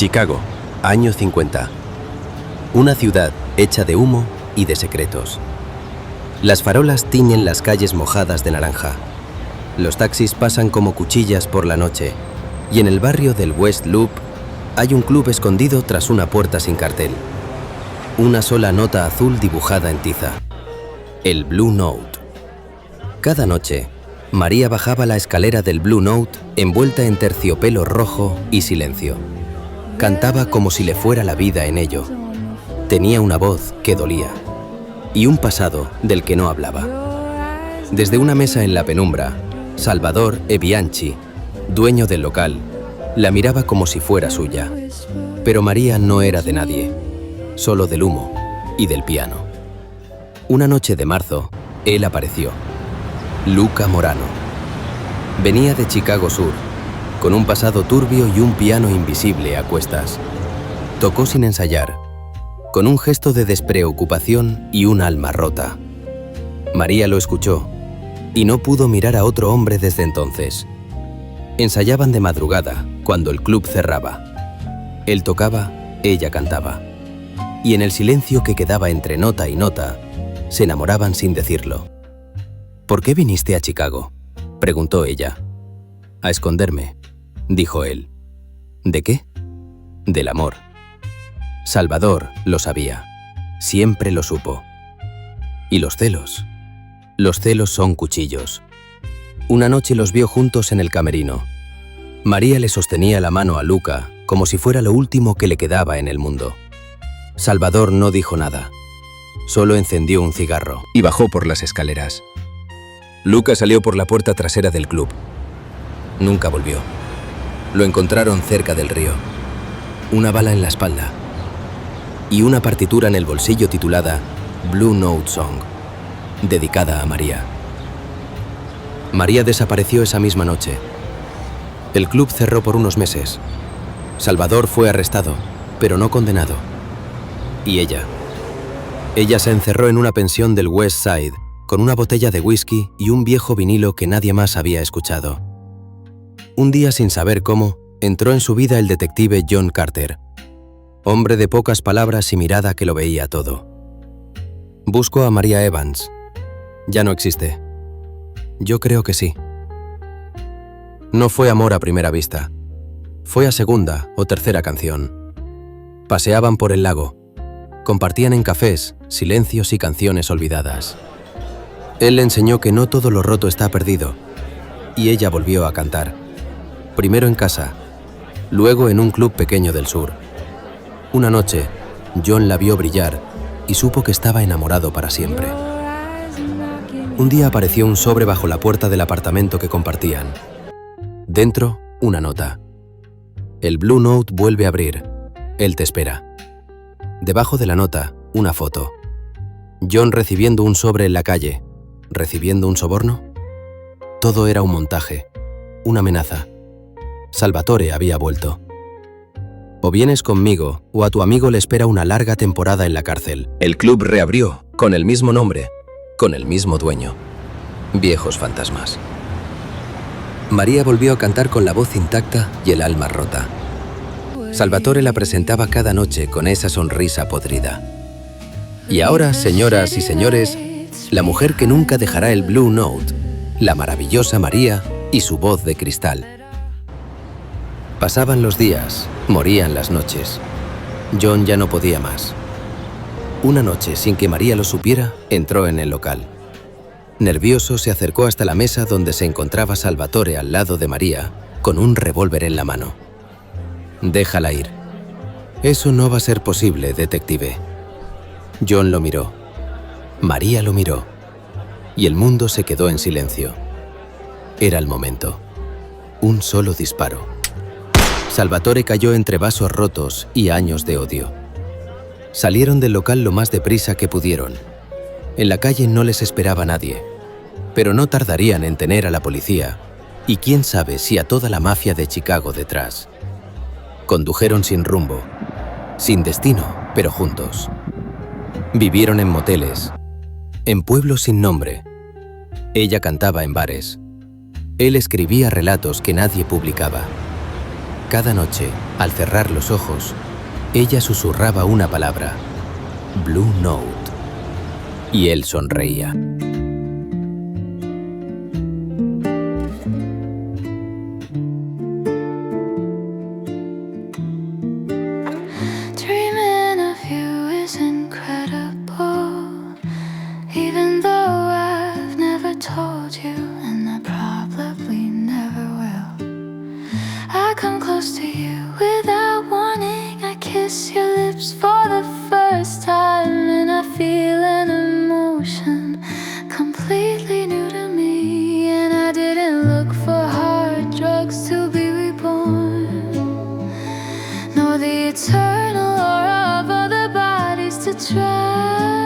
Chicago, año 50. Una ciudad hecha de humo y de secretos. Las farolas tiñen las calles mojadas de naranja. Los taxis pasan como cuchillas por la noche. Y en el barrio del West Loop hay un club escondido tras una puerta sin cartel. Una sola nota azul dibujada en tiza. El Blue Note. Cada noche, María bajaba la escalera del Blue Note envuelta en terciopelo rojo y silencio. Cantaba como si le fuera la vida en ello. Tenía una voz que dolía y un pasado del que no hablaba. Desde una mesa en la penumbra, Salvador E. Bianchi, dueño del local, la miraba como si fuera suya. Pero María no era de nadie, solo del humo y del piano. Una noche de marzo, él apareció. Luca Morano. Venía de Chicago Sur, con un pasado turbio y un piano invisible a cuestas. Tocó sin ensayar, con un gesto de despreocupación y un alma rota. María lo escuchó y no pudo mirar a otro hombre desde entonces. Ensayaban de madrugada, cuando el club cerraba. Él tocaba, ella cantaba. Y en el silencio que quedaba entre nota y nota, se enamoraban sin decirlo. ¿Por qué viniste a Chicago?, preguntó ella. A esconderme, dijo él. ¿De qué? Del amor. Salvador lo sabía. Siempre lo supo. ¿Y los celos? Los celos son cuchillos. Una noche los vio juntos en el camerino. María le sostenía la mano a Luca como si fuera lo último que le quedaba en el mundo. Salvador no dijo nada. Solo encendió un cigarro y bajó por las escaleras. Luca salió por la puerta trasera del club. Nunca volvió. Lo encontraron cerca del río. Una bala en la espalda y una partitura en el bolsillo titulada Blue Note Song, dedicada a María. María desapareció esa misma noche. El club cerró por unos meses. Salvador fue arrestado, pero no condenado. Y ella. Ella se encerró en una pensión del West Side, con una botella de whisky y un viejo vinilo que nadie más había escuchado. Un día, sin saber cómo, entró en su vida el detective John Carter, hombre de pocas palabras y mirada que lo veía todo. Buscó a María Evans. Ya no existe. Yo creo que sí. No fue amor a primera vista. Fue a segunda o tercera canción. Paseaban por el lago. Compartían en cafés, silencios y canciones olvidadas. Él le enseñó que no todo lo roto está perdido, y ella volvió a cantar. Primero en casa, luego en un club pequeño del sur. Una noche, John la vio brillar y supo que estaba enamorado para siempre. Un día apareció un sobre bajo la puerta del apartamento que compartían. Dentro, una nota. El Blue Note vuelve a abrir. Él te espera. Debajo de la nota, una foto. John recibiendo un sobre en la calle. ¿Recibiendo un soborno? Todo era un montaje, una amenaza. Salvatore había vuelto. O vienes conmigo, o a tu amigo le espera una larga temporada en la cárcel. El club reabrió, con el mismo nombre, con el mismo dueño. Viejos fantasmas. María volvió a cantar con la voz intacta y el alma rota. Salvatore la presentaba cada noche con esa sonrisa podrida. Y ahora, señoras y señores, la mujer que nunca dejará el Blue Note, la maravillosa María y su voz de cristal. Pasaban los días, morían las noches. John ya no podía más. Una noche, sin que María lo supiera, entró en el local. Nervioso, se acercó hasta la mesa donde se encontraba Salvatore al lado de María, con un revólver en la mano. Déjala ir. Eso no va a ser posible, detective. John lo miró. María lo miró. Y el mundo se quedó en silencio. Era el momento. Un solo disparo. Salvatore cayó entre vasos rotos y años de odio. Salieron del local lo más deprisa que pudieron. En la calle no les esperaba nadie, pero no tardarían en tener a la policía y quién sabe si a toda la mafia de Chicago detrás. Condujeron sin rumbo, sin destino, pero juntos. Vivieron en moteles, en pueblos sin nombre. Ella cantaba en bares. Él escribía relatos que nadie publicaba. Cada noche, al cerrar los ojos, ella susurraba una palabra, Blue Note, y él sonreía. Dreaming of you is incredible, even though I've never told you, and I probably never will. I come close to you without warning. I kiss your lips for the first time, and I feel an emotion completely new to me. And I didn't look for hard drugs to be reborn, nor the eternal aura of other bodies to try.